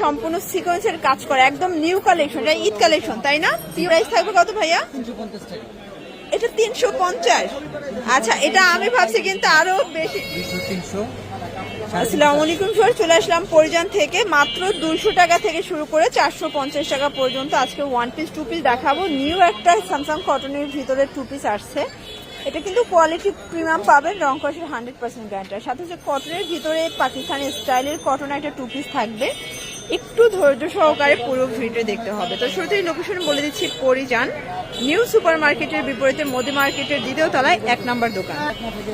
সম্পূর্ণ সিকোয়েন্সের কাজ করা, একদম নিউ কালেকশন, এটা ঈদ কালেকশন তাই না? প্রাইস থাকবে কত ভাইয়া? 350 টাকা। এটা 350। আচ্ছা, এটা আমি ভাবছি কিন্তু আরো বেশি। 300। আসসালামু আলাইকুম স্যার, চলে আসলাম পরিজান থেকে। মাত্র 200 টাকা থেকে শুরু করে 450 টাকা পর্যন্ত আজকে ওয়ান পিস টু পিস দেখাবো। নিউ একটা স্যামসাং কটনের ভিতরে টু পিস আসছে। এটা কিন্তু কোয়ালিটি প্রিমিয়াম পাবেন, রং কষের 100% গ্যারান্টি। সাথে হচ্ছে কটনের ভিতরে পাকিস্তানি স্টাইলের কটন একটা টু পিস থাকবে। একটু ধৈর্য সহকারে পুরো ভিডিও দেখতে হবে। তো শুরুতেই লোকেশন বলে দিচ্ছি, পরিজান নিউ সুপার মার্কেটের বিপরীতে মোদি মার্কেটের দ্বিতীয় তলায় 1 নম্বর দোকান।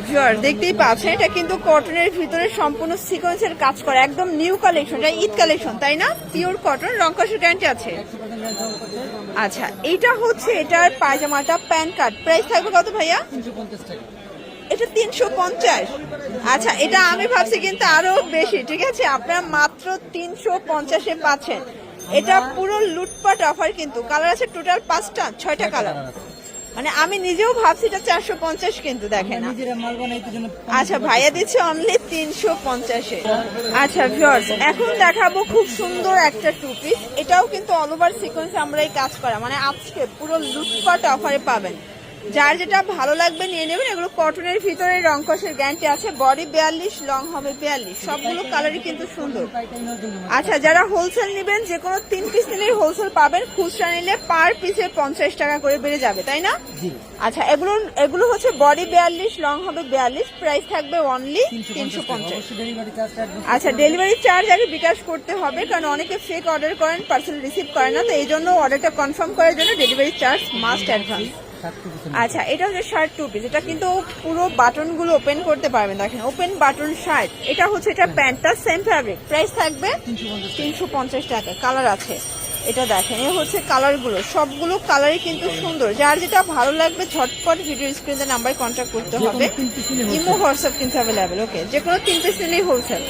ভিউয়ার দেখতেই পাচ্ছেন, এটা কিন্তু কটনের ভিতরে সম্পূর্ণ সিকোয়েন্সের কাজ করা, একদম নিউ কালেকশন, এটা ঈদ কালেকশন তাই না? পিওর কটন, রং কষের গ্যারান্টি আছে। আচ্ছা, এটা হচ্ছে এটার পায়জামাটা প্যান্ট কাট, প্রাইস থাকবে কত ভাইয়া? 350 টাকা। এটা 350। আচ্ছা, এটা আমি ভাবছি কিন্তু আরো বেশি। ঠিক আছে, আপনারা মাত্র 350-এ পাচ্ছেন। এটা পুরো লুটপাট অফার কিন্তু। কালার আছে টোটাল 5টা 6টা কালার। মানে আমি নিজেও ভাবছি এটা 450 কিন্তু দেখেন না। নিজেরা মাল বানাইতে জন্য। আচ্ছা, ভাইয়া দিচ্ছে অনলি 350-এ। আচ্ছা ভিউয়ার্স, এখন দেখাবো খুব সুন্দর একটা টু পিস। এটাও কিন্তু অল ওভার সিকোয়েন্স আমরা এই কাজ করা, মানে আজকে পুরো লুটপাট অফারে পাবেন। যার যেটা ভালো লাগবে নিয়ে নেবেন। এগুলো কটনের ভিতরে রং কষের গ্যারান্টি আছে। বডি 42, লং হবে 42। সবগুলো কালারই কিন্তু সুন্দর। আচ্ছা, যারা হোলসেল নেবেন, যে কোনো 3 পিস নিলেই হোলসেল পাবেন। খুচরা নিলে পার পিসে 50 টাকা করে বেড়ে যাবে তাই না? আচ্ছা, এগুলো হচ্ছে বডি 42, লং হবে 42। প্রাইস থাকবে অনলি 350। আচ্ছা, ডেলিভারি চার্জ আগে বিকাশ করতে হবে, কারণ অনেকে ফেক অর্ডার করেন, পার্সেল রিসিভ করে না। তো এই জন্য অর্ডারটা কনফার্ম করার জন্য ডেলিভারি চার্জ মাস্ট অ্যাডভান্স। আচ্ছা, এটা হচ্ছে শার্ট টু পিস। এটা কিন্তু পুরো বাটন গুলো ওপেন করতে পারবেন, দেখেন ওপেন বাটন শার্ট। এটা হচ্ছে এটা প্যান্টটা সেম ফ্যাব্রিক। প্রাইস থাকবে 350 টাকা। কালার আছে, এটা দেখেন এ হচ্ছে কালার গুলো, সবগুলো কালারই কিন্তু সুন্দর। যার যেটা ভালো লাগবে ঝটপট ভিডিও স্ক্রিনে নাম্বারে কন্ট্যাক্ট করতে হবে। ইমো হোয়াটসঅ্যাপ কিন্তু অ্যাভেলেবেল। ওকে, যে কোনো 3 পিস নিলেই হোলসেল।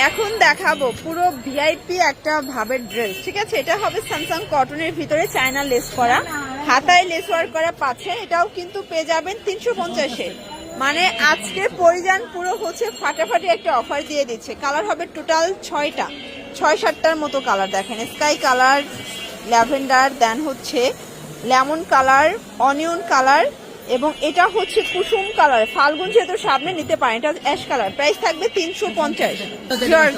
এখন দেখাবো পুরো ভিআইপি একটা ভাবের ড্রেস। ঠিক আছে, এটা হবে স্যামসাং কটনের ভিতরে চায়না লেস করা, হাতায় লেস ওয়ার্ক করা পাচ্ছে। এটাও কিন্তু পেয়ে যাবেন 350-এ। মানে আজকে পরিজান পুরো হচ্ছে ফাটাফাটি একটা অফার দিয়ে দিচ্ছে। কালার হবে টোটাল 6-7টার মতো কালার। দেখেন স্কাই কালার, ল্যাভেন্ডার, দেন হচ্ছে লেমন কালার, অনিয়ন কালার, এবং এটা হচ্ছে কুসুম কালার। ফাল্গুন যেহেতু সামনে নিতে পারেন। এটা অ্যাশ কালার। প্রাইস থাকবে 350।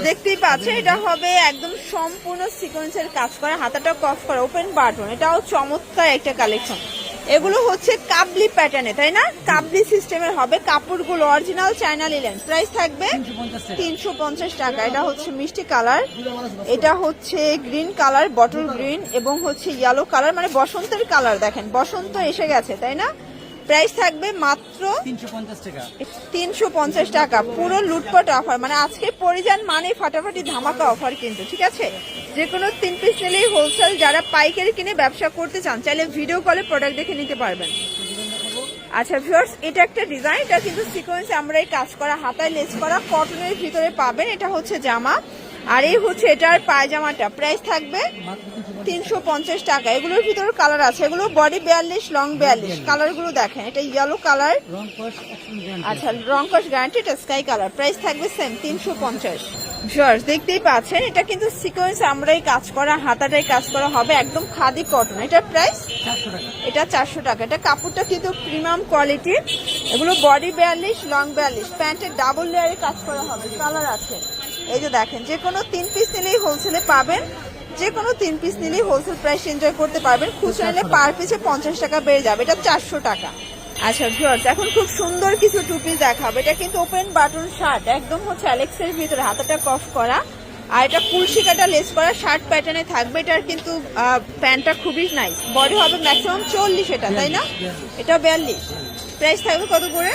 দেখতেই পাচ্ছেন, এটা হবে একদম সম্পূর্ণ সিকোয়েন্সের কাজ করা, হাতাটা কফ করা, ওপেন বাটন। এটাও চমৎকার একটা কালেকশন। এগুলো হচ্ছে কাবলি প্যাটার্নে তাই না? কাবলি সিস্টেমের হবে। কাপড়গুলো অরিজিনাল চায়না লিলেন। প্রাইস থাকবে 350 টাকা। এটা হচ্ছে মিষ্টি কালার, এটা হচ্ছে গ্রিন কালার, বটল গ্রিন, এবং হচ্ছে ইয়েলো কালার, মানে বসন্তের কালার। দেখেন বসন্ত এসে গেছে তাই না? প্রাইস থাকবে মাত্র 350 টাকা। 350 টাকা। পুরো লুটপাট অফার, মানে আজকে পরিজান মানে ফাটাফাটি ধামাকা অফার কিন্তু। ঠিক আছে, যে কোনো 3 পিস নিলেই হোলসেল। যারা পাইকারি কিনে ব্যবসা করতে চান, চাইলে ভিডিও কলে প্রোডাক্ট দেখে নিতে পারবেন। আচ্ছা ভিউয়ার্স, এটা একটা ডিজাইন। এটা কিন্তু সিকোয়েন্সে আমরা এই কাজ করা, হাতায় লেস করা, কটনের ভিতরে পাবেন। এটা হচ্ছে জামা, আর এই হচ্ছে এটার পায়জামাটা। প্রাইস থাকবে 350 টাকা। এগুলোর ভিতরে কালার আছে। এগুলো বডি 42, লং 42। কালার গুলো দেখেন, এটা ইয়েলো কালার। আচ্ছা, রং কস গ্যারান্টি। এটা স্কাই কালার। প্রাইস থাকবে সেম 350। ভিউয়ার্স দেখতেই পাচ্ছেন, এটা কিন্তু সিকোয়েন্স আমরাই কাজ করা, হাতাটাই কাজ করা হবে, একদম খাদি কটন। এটার প্রাইস 400 টাকা। এটা 400 টাকা। এটা কাপড়টা কিন্তু প্রিমিয়াম কোয়ালিটি। এগুলো বডি 42, লং 42। প্যান্টের ডাবল লেয়ারে কাজ করা হবে। কালার আছে, এই যে দেখেন। যে কোনো 3 পিস নিলেই হোলসেলে পাবেন। যে কোনো 3 পিস নিলেই হোলসেল প্রাইস এনজয় করতে পারবেন। খুচরা নিলে পার পিসে 50 টাকা বেড়ে যাবে। এটা 400 টাকা। আচ্ছা ভিউয়ার্স, এখন খুব সুন্দর কিছু টু পিস দেখাবো। এটা কিন্তু ওপেন বাটন শার্ট, একদম হচ্ছে অ্যালেক্সের ভিতরে, হাতাটা কফ করা, আর এটা কুলশি কাটা লেস করা শার্ট প্যাটার্নে থাকবে। এটার কিন্তু প্যান্টটা খুবই নাইস। বডি হবে ম্যাক্সিমাম 40, এটা তাই না? এটা 42। প্রাইস থাকবে কত করে?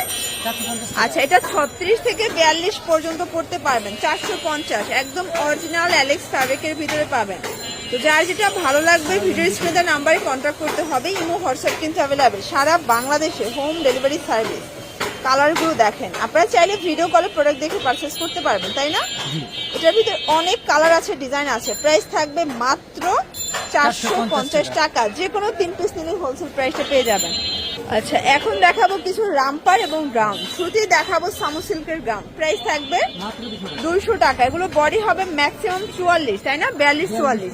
আচ্ছা, এটা 36 থেকে 42 পর্যন্ত পড়তে পারবেন। 450। একদম অরিজিনাল অ্যালেক্স ফ্যাব্রিকের ভিতরে পাবেন। তো যার যেটা ভালো লাগবে ভিডিও স্ক্রিনে নাম্বারে কন্ট্যাক্ট করতে হবে। ইমো হোয়াটসঅ্যাপ কিন্তু অ্যাভেলেবেল। সারা বাংলাদেশে হোম ডেলিভারি সার্ভিস। কালারগুলো দেখেন, আপনারা চাইলে ভিডিও কলে প্রোডাক্ট দেখে পারচেস করতে পারবেন তাই না? এটার ভিতরে অনেক কালার আছে, ডিজাইন আছে। প্রাইস থাকবে মাত্র 450 টাকা। যে কোনো 3 পিস নিলে হোলসেল প্রাইসটা পেয়ে যাবেন। আচ্ছা এখন দেখাবো কিছু রামপার এবং গ্রাউন্ড, শুরুতেই দেখাবো সামু সিল্কের গ্রাউন্ড। প্রাইস থাকবে মাত্র 200 টাকা। এগুলো বডি হবে ম্যাক্সিমাম 44, তাই না? 42, 44,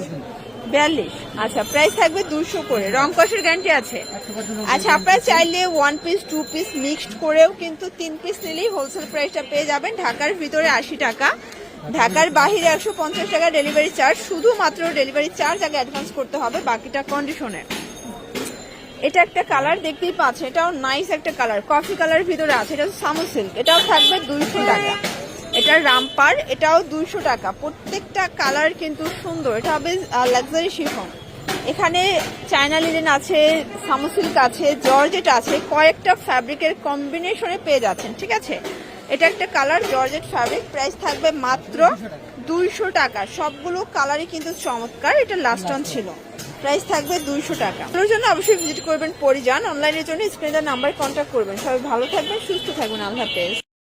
42। আচ্ছা প্রাইস থাকবে 200 করে। রং কষের গ্যারান্টি আছে। আচ্ছা আপনারা চাইলে 1 পিস 2 পিস মিক্সড করেও কিন্তু 3 পিস নিলেই হোলসেল প্রাইসটা পেয়ে যাবেন। ঢাকার ভিতরে 80 টাকা, ঢাকার বাহিরে 150 টাকা ডেলিভারি চার্জ। শুধুমাত্র ডেলিভারি চার্জ আগে অ্যাডভান্স করতে হবে, বাকিটা কন্ডিশনের। এটা একটা কালার দেখতেই পাচ্ছেন, এটাও নাইস একটা কালার, কফি কালার ভিতরে আছে। এটা সামু সিল্ক, এটাও থাকবে 200 টাকা। এটা রামপার, এটাও 200 টাকা। প্রত্যেকটা কালার কিন্তু সুন্দর। এটা হবে লাক্সারি শিফন। এখানে চায়না লিনেন আছে, সামু সিল্ক আছে, জর্জেট আছে, কয়েকটা ফ্যাব্রিকের কম্বিনেশনে পেয়ে যাচ্ছেন, ঠিক আছে? এটা একটা কালার জর্জেট ফ্যাব্রিক, প্রাইস থাকবে মাত্র 200 টাকা। সবগুলো কালারই কিন্তু চমৎকার। এটা লাস্ট অন ছিল, প্রাইস থাকবে 200 টাকা। এর জন্য অবশ্যই ভিজিট করবেন পরিজান। অনলাইনের জন্য স্ক্রিনের নাম্বার কন্ট্যাক্ট করবেন। সবাই ভালো থাকবেন, সুস্থ থাকবেন। আল্লাহ হাফেজ।